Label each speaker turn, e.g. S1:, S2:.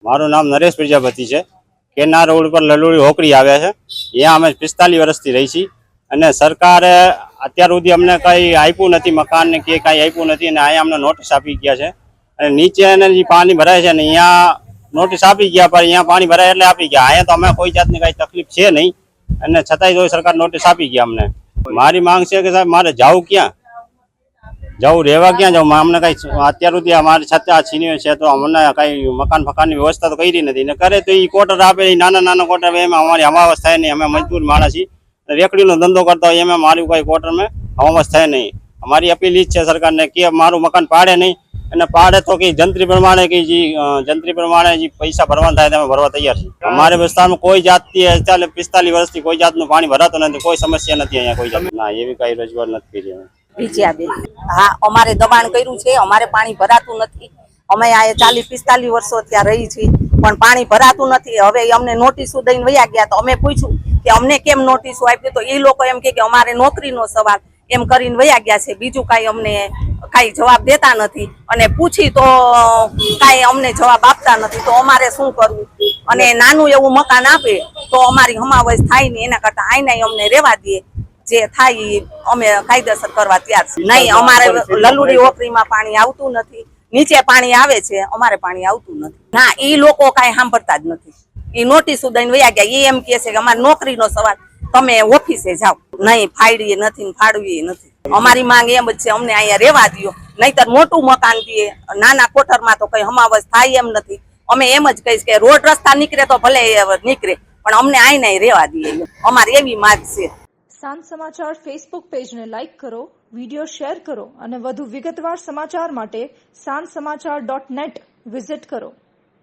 S1: મારું નામ નરેશ પ્રજાપતિ છે। કેનાર રોડ પર લલુડી હોકડી આવ્યા છે। અહીંયા અમે 45 વર્ષથી રહી છીએ અને સરકારે અત્યાર સુધી અમને કંઈ આપ્યું નથી, મકાન ને કે કંઈ આપ્યું નથી અને અહીંયા અમને નોટિસ આપી ગયા છે અને નીચે જે પાણી ભરાય છે ને અહીંયા નોટિસ આપી ગયા, પણ અહીંયા પાણી ભરાય એટલે આપી ગયા। અહીંયા તો અમે કોઈ જાતની કંઈ તકલીફ છે નહીં અને છતાંય જો સરકાર નોટિસ આપી ગયા અમને। મારી માંગ છે કે સાહેબ મારે જવું ક્યાં, જવું રહેવા ક્યાં જવું? અમને કઈ અત્યાર સુધી અમારી છતાં છીનવ્યો છે તો અમને કઈ મકાન ફકાનની વ્યવસ્થા તો કરી નથી ને કરે તો એ ક્વાર્ટર આપે, નાના નાના ક્વાર્ટર એમાં અમારી હમાવસ થાય નહીં। અમે મજબૂર માણસ છીએ, રેકડીનો ધંધો કરતા હોય એમાં મારી કોઈ ક્વાર્ટર में હમાવસ થાય નહીં। અમારી અપીલ જ છે સરકારને કે મારું મકાન પાડે નહીં અને પાડે તો કે જંત્રી પ્રમાણે કે જંત્રી પ્રમાણે જે પૈસા ભરવાના થાય તમે ભરવા તૈયાર છીએ। અમારે વિસ્તારમાં કોઈ જાતથી 45 વર્ષથી કોઈ જાતનું પાણી ભરાતું નથી, કોઈ સમસ્યા નથી અહીંયા કોઈ જાત ના એવી કઈ રજૂઆત નથી કરી।
S2: હા, અમારે દબાણ કર્યું છે, અમારે પાણી ભરાતું નથી। અમે આ 40-45 વર્ષો ત્યાં રહી છીએ પણ પાણી ભરાતું નથી। હવે અમને નોટિસો દઈને વયા ગયા તો અમે પૂછ્યું કે અમને કેમ નોટિસો આપી તો એ લોકો એમ કે અમારે નોકરીનો સવાલ એમ કરીને વયા ગયા છે, બીજું કાંઈ અમને કાંઈ જવાબ દેતા નથી અને પૂછી તો કાંઈ અમને જવાબ આપતા નથી। તો અમારે શું કરવું? અને નાનું એવું મકાન આપે તો અમારી હમાવસ થાય ને એના કરતાં આઈને અમને રહેવા દે, જે થાય અમે કાયદેસર કરવા તૈયાર છીએ। નહીં, અમારે લલુડી ઓકરીમાં પાણી આવતું નથી, નીચે પાણી આવે છે, અમારે પાણી આવતું નથી। ના, એ લોકો કાંઈ સાંભળતા જ નથી, એ નોટિસ દઈને વયા ગયા। એ એમ કહે છે કે અમારે નોકરીનો સવાલ, તમે ઓફિસે જાઓ। નહીં, ફાળવીએ નથી ને ફાળવીએ નથી। અમારી માંગ એમ જ છે અમને અહીંયા રહેવા દો, નહીતર મોટું મકાન દે, નાના કોઠરમાં તો કઈ હમાવસ થાય એમ નથી। અમે એમ જ કહીશ કે રોડ રસ્તા નીકળે તો ભલે નીકળે પણ અમને આઈને રહેવા દઈએ, અમારી એવી માંગ છે।
S3: સાંજ સમાચાર ફેસબુક પેજને લાઇક કરો, વિડીયો શેર કરો અને વધુ વિગતવાર સમાચાર માટે sanssamachar.net વિઝિટ કરો।